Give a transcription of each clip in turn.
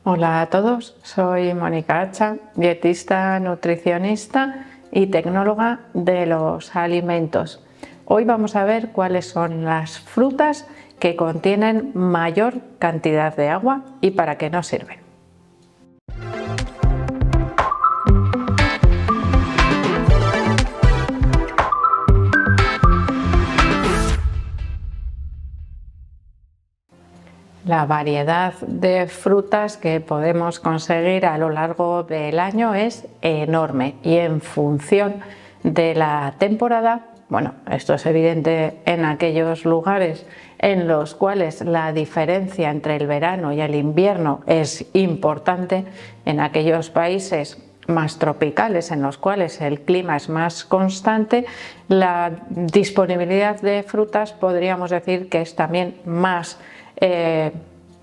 Hola a todos, soy Mónica Hacha, dietista, nutricionista y tecnóloga de los alimentos. Hoy vamos a ver cuáles son las frutas que contienen mayor cantidad de agua y para qué nos sirven. La variedad de frutas que podemos conseguir a lo largo del año es enorme y en función de la temporada, bueno, esto es evidente en aquellos lugares en los cuales la diferencia entre el verano y el invierno es importante, en aquellos países más tropicales en los cuales el clima es más constante, la disponibilidad de frutas podríamos decir que es también más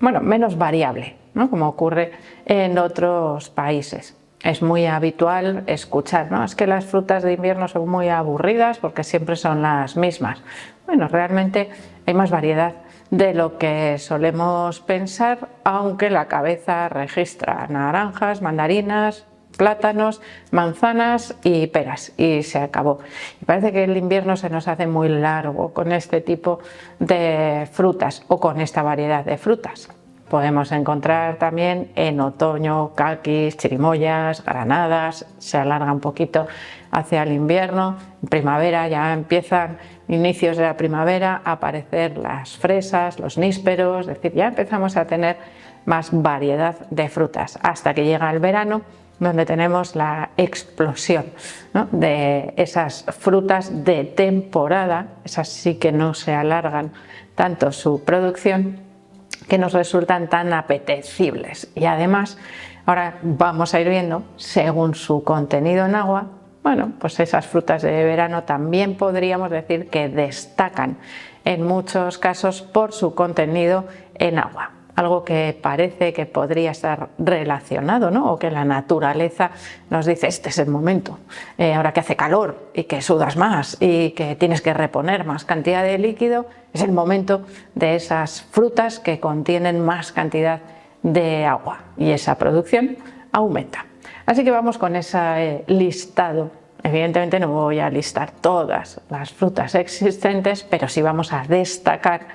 menos variable, ¿no? Como ocurre en otros países. Es muy habitual escuchar, ¿no? Es que las frutas de invierno son muy aburridas porque siempre son las mismas. Bueno, realmente hay más variedad de lo que solemos pensar, aunque la cabeza registra naranjas, mandarinas, plátanos, manzanas y peras, y se acabó. Y parece que el invierno se nos hace muy largo con este tipo de frutas o con esta variedad de frutas. Podemos encontrar también en otoño caquis, chirimoyas, granadas, se alarga un poquito hacia el invierno. En primavera ya empiezan, inicios de la primavera, a aparecer las fresas, los nísperos, es decir, ya empezamos a tener más variedad de frutas hasta que llega el verano, donde tenemos la explosión, ¿no?, de esas frutas de temporada, esas sí que no se alargan tanto su producción, que nos resultan tan apetecibles. Y además, ahora vamos a ir viendo, según su contenido en agua, bueno, pues esas frutas de verano también podríamos decir que destacan en muchos casos por su contenido en agua. Algo que parece que podría estar relacionado, ¿no? O que la naturaleza nos dice, este es el momento, ahora que hace calor y que sudas más y que tienes que reponer más cantidad de líquido, es el momento de esas frutas que contienen más cantidad de agua y esa producción aumenta. Así que vamos con ese listado. Evidentemente no voy a listar todas las frutas existentes, pero sí vamos a destacar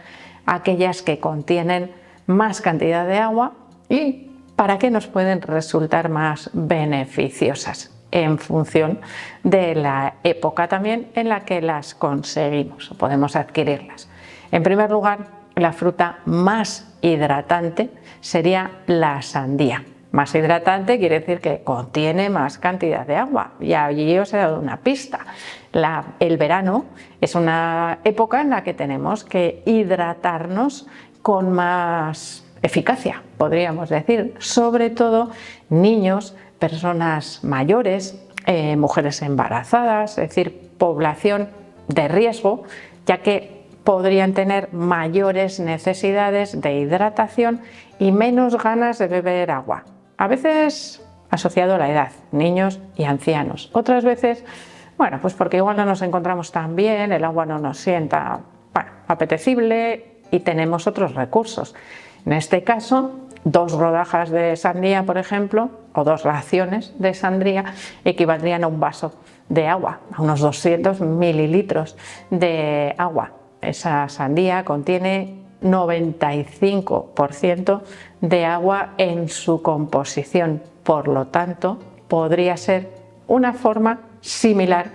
aquellas que contienen más cantidad de agua y para qué nos pueden resultar más beneficiosas en función de la época también en la que las conseguimos o podemos adquirirlas. En primer lugar, la fruta más hidratante sería la sandía. Más hidratante quiere decir que contiene más cantidad de agua, y allí os he dado una pista. El verano es una época en la que tenemos que hidratarnos con más eficacia, podríamos decir, sobre todo niños, personas mayores, mujeres embarazadas, es decir, población de riesgo, ya que podrían tener mayores necesidades de hidratación y menos ganas de beber agua. A veces asociado a la edad, niños y ancianos. Otras veces, bueno, pues porque igual no nos encontramos tan bien, el agua no nos sienta, bueno, apetecible, y tenemos otros recursos. En este caso, 2 rodajas de sandía, por ejemplo, o 2 raciones de sandía equivaldrían a un vaso de agua, a unos 200 mililitros de agua. Esa sandía contiene 95% de agua en su composición, por lo tanto, podría ser una forma similar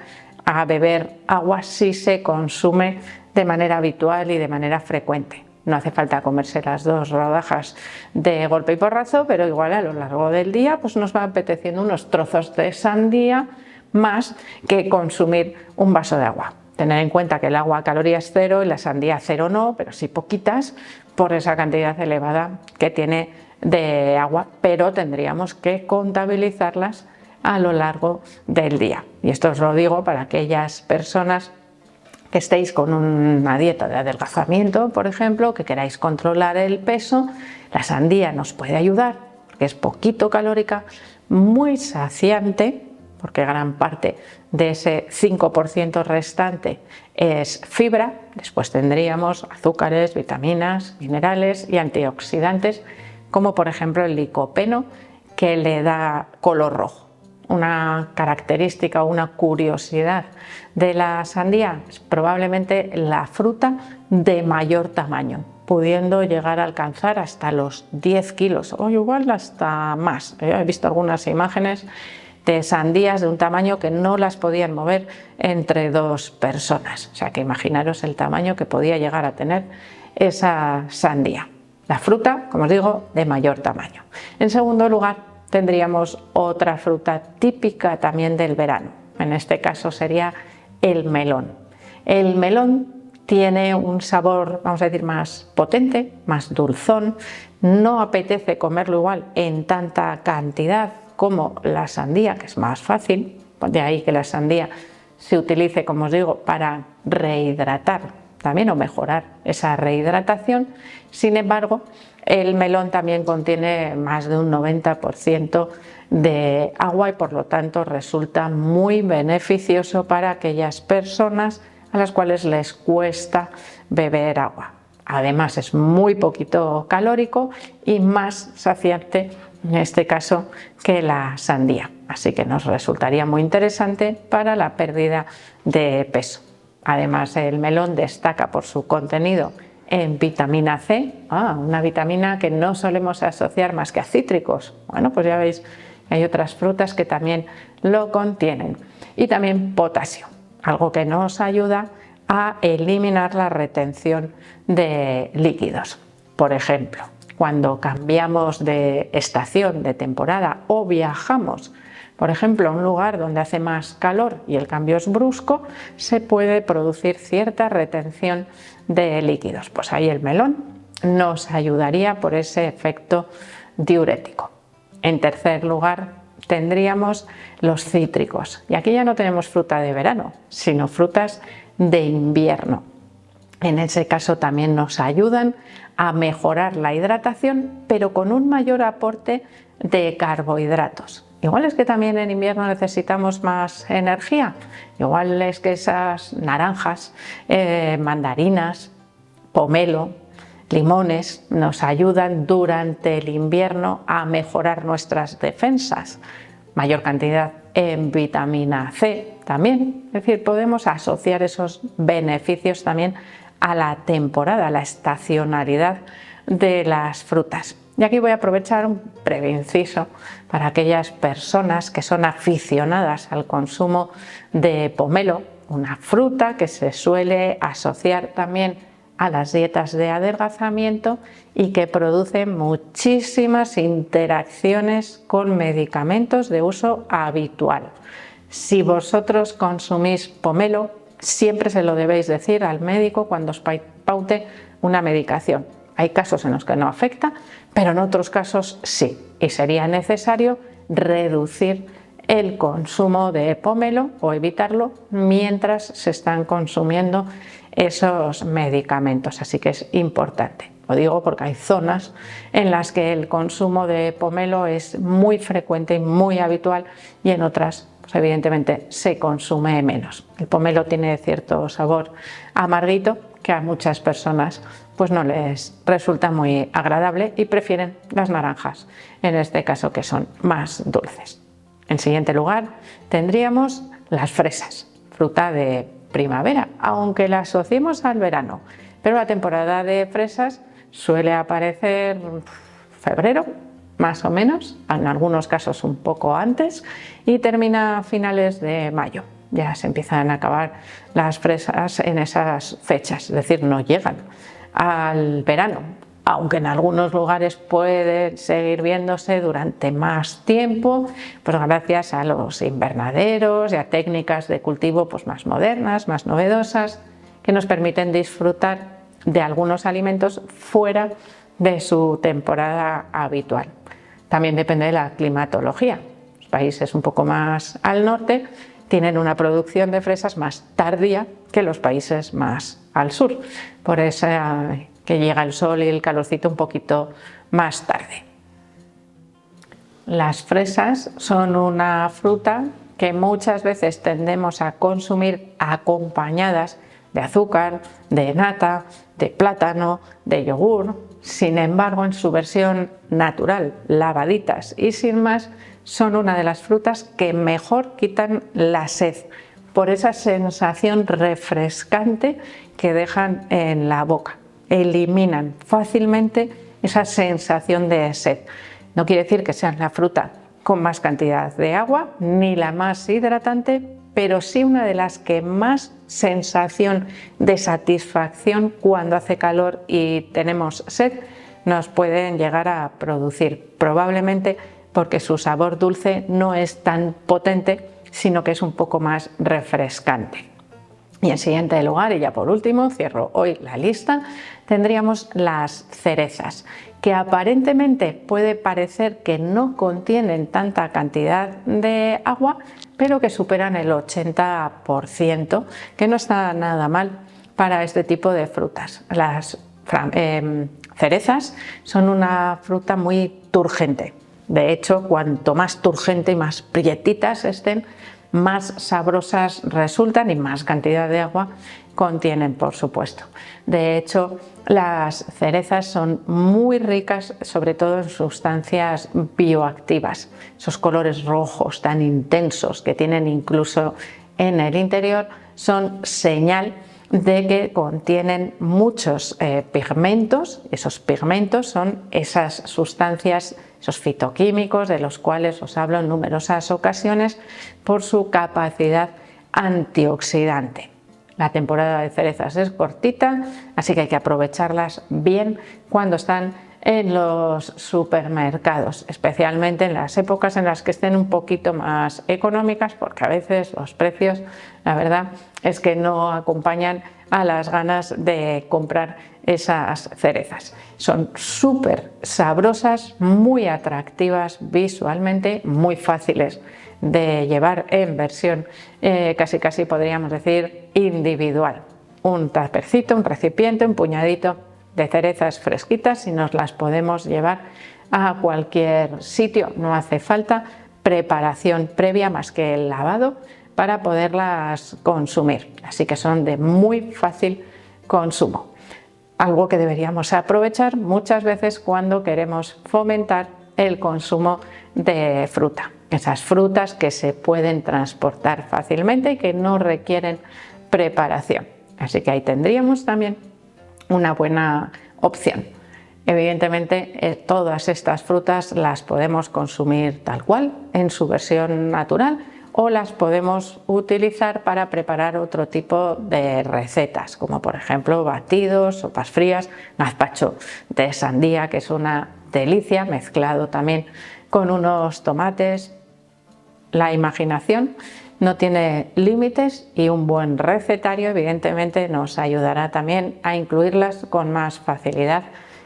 a beber agua si se consume de manera habitual y de manera frecuente. No hace falta comerse las 2 rodajas de golpe y porrazo, pero igual a lo largo del día pues nos va apeteciendo unos trozos de sandía más que consumir un vaso de agua. Tener en cuenta que el agua calorías 0 y la sandía 0 no, pero sí poquitas por esa cantidad elevada que tiene de agua, pero tendríamos que contabilizarlas a lo largo del día. Y esto os lo digo para aquellas personas que estéis con una dieta de adelgazamiento, por ejemplo, que queráis controlar el peso. La sandía nos puede ayudar porque es poquito calórica, muy saciante, porque gran parte de ese 5% restante es fibra. Después tendríamos azúcares, vitaminas, minerales y antioxidantes, como por ejemplo el licopeno, que le da color rojo. Una característica o una curiosidad de la sandía es probablemente la fruta de mayor tamaño, pudiendo llegar a alcanzar hasta los 10 kilos o igual hasta más. He visto algunas imágenes de sandías de un tamaño que no las podían mover entre dos personas. O sea que imaginaros el tamaño que podía llegar a tener esa sandía. La fruta, como os digo, de mayor tamaño. En segundo lugar, tendríamos otra fruta típica también del verano. En este caso sería el melón. El melón tiene un sabor, vamos a decir, más potente, más dulzón. No apetece comerlo igual en tanta cantidad como la sandía, que es más fácil. De ahí que la sandía se utilice, como os digo, para rehidratar también o mejorar esa rehidratación. Sin embargo, el melón también contiene más de un 90% de agua y por lo tanto resulta muy beneficioso para aquellas personas a las cuales les cuesta beber agua. Además es muy poquito calórico y más saciante en este caso que la sandía, así que nos resultaría muy interesante para la pérdida de peso. Además, el melón destaca por su contenido en vitamina C, una vitamina que no solemos asociar más que a cítricos. Bueno, pues ya veis que hay otras frutas que también lo contienen. Y también potasio, algo que nos ayuda a eliminar la retención de líquidos. Por ejemplo, cuando cambiamos de estación, de temporada o viajamos, por ejemplo, a un lugar donde hace más calor y el cambio es brusco, se puede producir cierta retención de líquidos. Pues ahí el melón nos ayudaría por ese efecto diurético. En tercer lugar, tendríamos los cítricos. Y aquí ya no tenemos fruta de verano, sino frutas de invierno. En ese caso también nos ayudan a mejorar la hidratación, pero con un mayor aporte de carbohidratos. Igual es que también en invierno necesitamos más energía, igual es que esas naranjas, mandarinas, pomelo, limones nos ayudan durante el invierno a mejorar nuestras defensas. Mayor cantidad en vitamina C también, es decir, podemos asociar esos beneficios también a la temporada, a la estacionalidad de las frutas. Y aquí voy a aprovechar un breve inciso para aquellas personas que son aficionadas al consumo de pomelo, una fruta que se suele asociar también a las dietas de adelgazamiento y que produce muchísimas interacciones con medicamentos de uso habitual. Si vosotros consumís pomelo, siempre se lo debéis decir al médico cuando os paute una medicación. Hay casos en los que no afecta, pero en otros casos sí, y sería necesario reducir el consumo de pomelo o evitarlo mientras se están consumiendo esos medicamentos, así que es importante. Lo digo porque hay zonas en las que el consumo de pomelo es muy frecuente y muy habitual y en otras pues evidentemente se consume menos. El pomelo tiene cierto sabor amarguito que a muchas personas pues no les resulta muy agradable y prefieren las naranjas, en este caso que son más dulces. En siguiente lugar tendríamos las fresas, fruta de primavera, aunque la asociemos al verano, pero la temporada de fresas suele aparecer en febrero, más o menos, en algunos casos un poco antes, y termina a finales de mayo. Ya se empiezan a acabar las fresas en esas fechas, es decir, no llegan al verano, aunque en algunos lugares puede seguir viéndose durante más tiempo, pues gracias a los invernaderos y a técnicas de cultivo pues más modernas, más novedosas, que nos permiten disfrutar de algunos alimentos fuera de su temporada habitual. También depende de la climatología. Los países un poco más al norte tienen una producción de fresas más tardía que los países más al sur, por eso que llega el sol y el calorcito un poquito más tarde. Las fresas son una fruta que muchas veces tendemos a consumir acompañadas de azúcar, de nata, de plátano, de yogur, Sin embargo, en su versión natural, lavaditas y sin más, son una de las frutas que mejor quitan la sed, por esa sensación refrescante que dejan en la boca. Eliminan fácilmente esa sensación de sed. No quiere decir que sean la fruta con más cantidad de agua ni la más hidratante, pero sí una de las que más sensación de satisfacción cuando hace calor y tenemos sed nos pueden llegar a producir, probablemente porque su sabor dulce no es tan potente, sino que es un poco más refrescante. Y en siguiente lugar, y ya por último, cierro hoy la lista, tendríamos las cerezas, que aparentemente puede parecer que no contienen tanta cantidad de agua, pero que superan el 80%, que no está nada mal para este tipo de frutas. Las cerezas son una fruta muy turgente. De hecho, cuanto más turgente y más prietitas estén, más sabrosas resultan y más cantidad de agua contienen, por supuesto. De hecho, las cerezas son muy ricas, sobre todo en sustancias bioactivas. Esos colores rojos tan intensos que tienen incluso en el interior son señal de que contienen muchos pigmentos. Esos pigmentos son esas sustancias, esos fitoquímicos de los cuales os hablo en numerosas ocasiones por su capacidad antioxidante. La temporada de cerezas es cortita, así que hay que aprovecharlas bien cuando están en los supermercados, especialmente en las épocas en las que estén un poquito más económicas, porque a veces los precios, la verdad, es que no acompañan a las ganas de comprar esas cerezas. Son súper sabrosas, muy atractivas visualmente, muy fáciles de llevar en versión casi podríamos decir individual. Un tapercito, un recipiente, un puñadito de cerezas fresquitas y nos las podemos llevar a cualquier sitio. No hace falta preparación previa más que el lavado para poderlas consumir, así que son de muy fácil consumo, algo que deberíamos aprovechar muchas veces cuando queremos fomentar el consumo de fruta, esas frutas que se pueden transportar fácilmente y que no requieren preparación. Así que ahí tendríamos también una buena opción. Evidentemente, todas estas frutas las podemos consumir tal cual, en su versión natural, o las podemos utilizar para preparar otro tipo de recetas, como por ejemplo batidos, sopas frías, gazpacho de sandía, que es una delicia, mezclado también con unos tomates. La imaginación no tiene límites y un buen recetario evidentemente nos ayudará también a incluirlas con más facilidad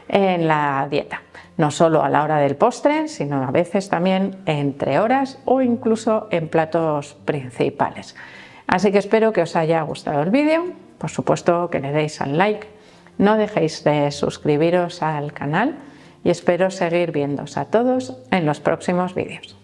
en la dieta, no solo a la hora del postre, sino a veces también entre horas o incluso en platos principales. Así que espero que os haya gustado el vídeo, por supuesto que le deis al like, no dejéis de suscribiros al canal y espero seguir viéndoos a todos en los próximos vídeos.